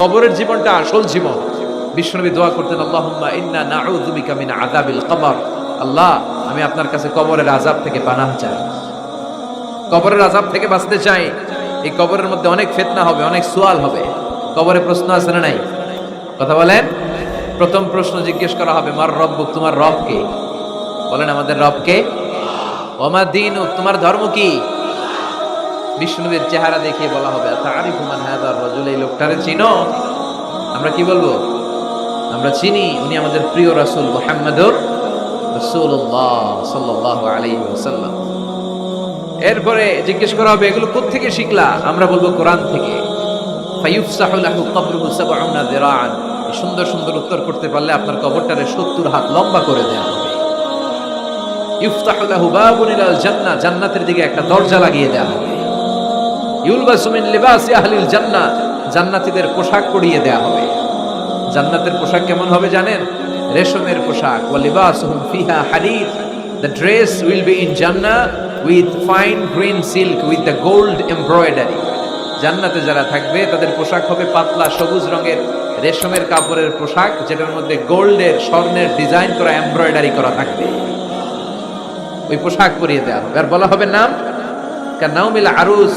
কবরের জীবনটা আসল জীবন। বিশ্বনবী দোয়া করতেন, আল্লাহুম্মা ইন্না নাউযু বিকা মিন আযাবিল কবর। আল্লাহ, আমি আপনার কাছে কবরের আযাব থেকে পানাহ চাই, কবরের আযাব থেকে বাঁচতে চাই। এই কবরের মধ্যে অনেক ফিতনা হবে, অনেক সুয়াল হবে। কবরে প্রশ্ন আছে না নাই? কথা বলেন। প্রথম প্রশ্ন জিজ্ঞেস করা হবে, মার রব্বুক, তোমার রব কে? বলেন, আমাদের রব কে? ওমা দীনুক, তোমার ধর্ম কি? বিষ্ণুবীর চেহারা দেখিয়ে বলা হবে, তারিফু মান হাযার রাজুল, এই লোকটারে চিনো? আমরা কি বলবো? আমরা চিনি, উনি আমাদের প্রিয় রাসূল মুহাম্মদুর রাসূলুল্লাহ সাল্লাল্লাহু আলাইহি ওয়াসাল্লাম। এরপরে জিজ্ঞেস করা হবে, এগুলো কোত্থেকে শিখলা? আমরা বলবো, কোরআন থেকে। ফায়ুফসাহু লাহু কবরুহু ৭০ যিরাআন। সুন্দর সুন্দর উত্তর করতে পারলে আপনার কবরটারে ৭০ হাত লম্বা করে দেয়া হবে। ইফতাহু লাহু বাবুন ইলাল জান্নাহ, জান্নাতের দিকে একটা দরজা লাগিয়ে দেয়া হবে। ইউলবাসু মিন লিবাসি আহলিল জান্নাহ, জান্নাতীদের পোশাক পরিয়ে দেয়া হবে। জান্নাতের পোশাক কেমন হবে জানেন? রেশমের পোশাক। ওয়া লিবাসুহুম ফিহা হারির, the dress will be in Jannah with fine green silk with the gold embroidery. জান্নাতে যারা থাকবে তাদের পোশাক হবে পাতলা সবুজ রঙের রেশমের কাপড়ের পোশাক, যেটার মধ্যে গোল্ডের, স্বর্ণের ডিজাইন করা, এমব্রয়ডারি করা থাকবে। ওই পোশাক পরিয়ে দেওয়া হবে। আর বলা হবে নাম কানাউমিল আরুস,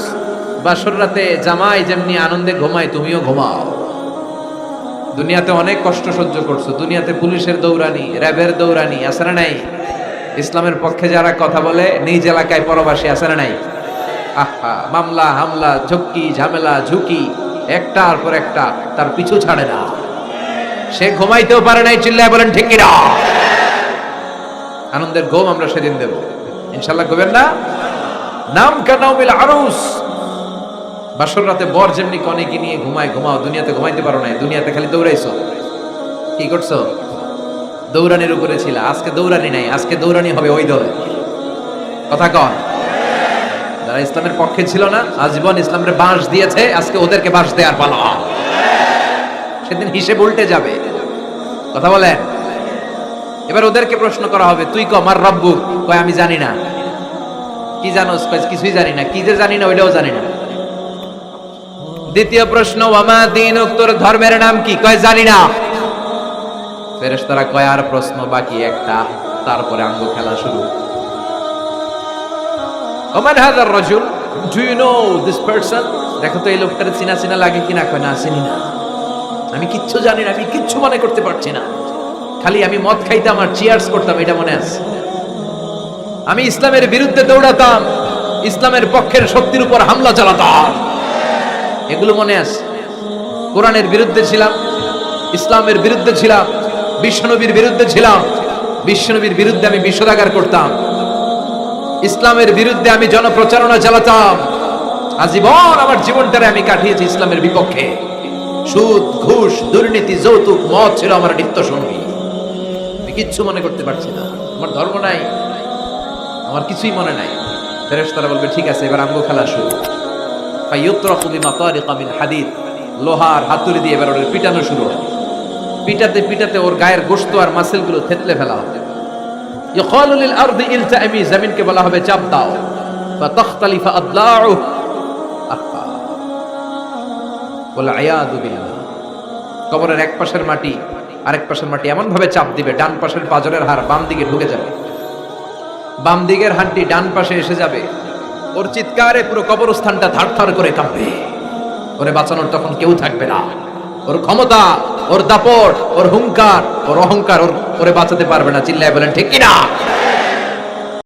বাসর রাতে জামাই যেমনি আনন্দে ঘুমায় তুমিও ঘুমাও। দুনিয়াতে অনেক কষ্ট সহ্য করছো, দুনিয়াতে পুলিশের দৌড়ানি, র্যাবের দৌড়ানি, আছে না নাই? ইসলামের পক্ষে যারা কথা বলে নিজ এলাকায় পরবাসী, আছে না নাই? আহা, মামলা হামলা, ঝক্কি ঝামেলা ঝুঁকি একটার পর একটা, তার পিছু ছাড়ে না। সে ঘুমাইতেও পারে নাই, চিল্লায় বলেন ঠিক কিনা? আনন্দের ঘুম আমরা সেদিন দেব ইনশাআল্লাহ। কবেন না? নাম কানাউমিল আরুস, বাসর রাতে বর যেমনি কনেকে নিয়ে ঘুমায় ঘুমাও। দুনিয়াতে ঘুমাইতে পারো নাই, দুনিয়াতে খালি দৌড়াইছো। কি করছো? দৌড়ানির উপরে ছিল। আজকে দৌড়ানি নাই, আজকে দৌড়ানি হবে ওই দলে। কথা কন। যারা ইসলামের পক্ষে ছিল না, আজীবন ইসলামের বাঁশ দিয়েছে, আজকে ওদেরকে বাঁশ দেওয়ার পালা। সেদিন হিসেব উল্টে যাবে। কথা বলেন। এবার ওদেরকে প্রশ্ন করা হবে, তুই ক মার রব্বুক, কয় আমি জানি না। কি জানোস? কয় কিছুই জানি না। কি যে জানি না ওইটাও জানি না। দ্বিতীয় প্রশ্ন, ওয়ামা দীনুক, তোর ধর্মের নাম কি? কয় জানি না। ফেরেশতারা কয় আর প্রশ্ন বাকি একটা, তারপরে আঙ্গ খেলা শুরু। ওমান হাযার রাজুল, do you know this person? দেখো তো এই লোকটার চিনা চিনা লাগে কিনা। কয় না, চিনি না, আমি কিচ্ছু জানি না, আমি কিচ্ছু মনে করতে পারছি না। খালি আমি মদ খাইতাম আর চিয়ার্স করতাম, এটা মনে আছে। আমি ইসলামের বিরুদ্ধে দৌড়াতাম, ইসলামের পক্ষের শক্তির উপর হামলা চালাতাম, এগুলো মনে আছে। কোরআনের বিরুদ্ধে ছিলাম, ইসলামের বিরুদ্ধে ছিলাম, বিশ্বনবীর বিরুদ্ধে ছিলাম। বিশ্বনবীর বিরুদ্ধে আমি বিষোদাগার করতাম, ইসলামের বিরুদ্ধে আমি জনপ্রচারণা চালাতাম। আজীবন আমার জীবনটারে আমি কাটিয়েছি ইসলামের বিপক্ষে। সুদ, ঘুষ, দুর্নীতি, যৌতুক, মদ ছিল আমার নিত্য সঙ্গী। আমি কিচ্ছু মনে করতে পারছি না, আমার ধর্ম নাই, আমার কিছুই মনে নাই। ফেরেশতারা বলবে, ঠিক আছে, এবার আঙ্গ খেলা শুরু। ফায়ুতরাকু বিমাতারিকা মিন হাদিদ, লোহার হাতুড়ি দিয়ে এবার ওর পিটানো শুরু হয়। পিটাতে পিটাতে ওর গায়ের গোশত আর মাসেলগুলো থেতলে ফেলা হবে। ইকালু লিল আরদি ইলতামি, জমিনকে বলা হবে চাপ দাও। ফাতাখতালিফু আদলাউ, ওয়াল আয়াযু বিল্লাহ। কবরের এক পাশের মাটি আরেক পাশের মাটি এমন ভাবে চাপ দিবে, ডান পাশের পাজরের হাড় বাম দিকে ঢুকে যাবে, বাম দিকের হাড়টি ডান পাশে এসে যাবে। ওর চিৎকারে পুরো কবরস্থানটা থারথার করে কাঁপবে। ওরে বাঁচানোর তখন কেউ থাকবে না। ওর ক্ষমতা, ওর দাপট, ওর হুঙ্কার, ওর অহংকার ওরে বাঁচাতে পারবে না। চিল্লায় বলেন ঠিক কিনা?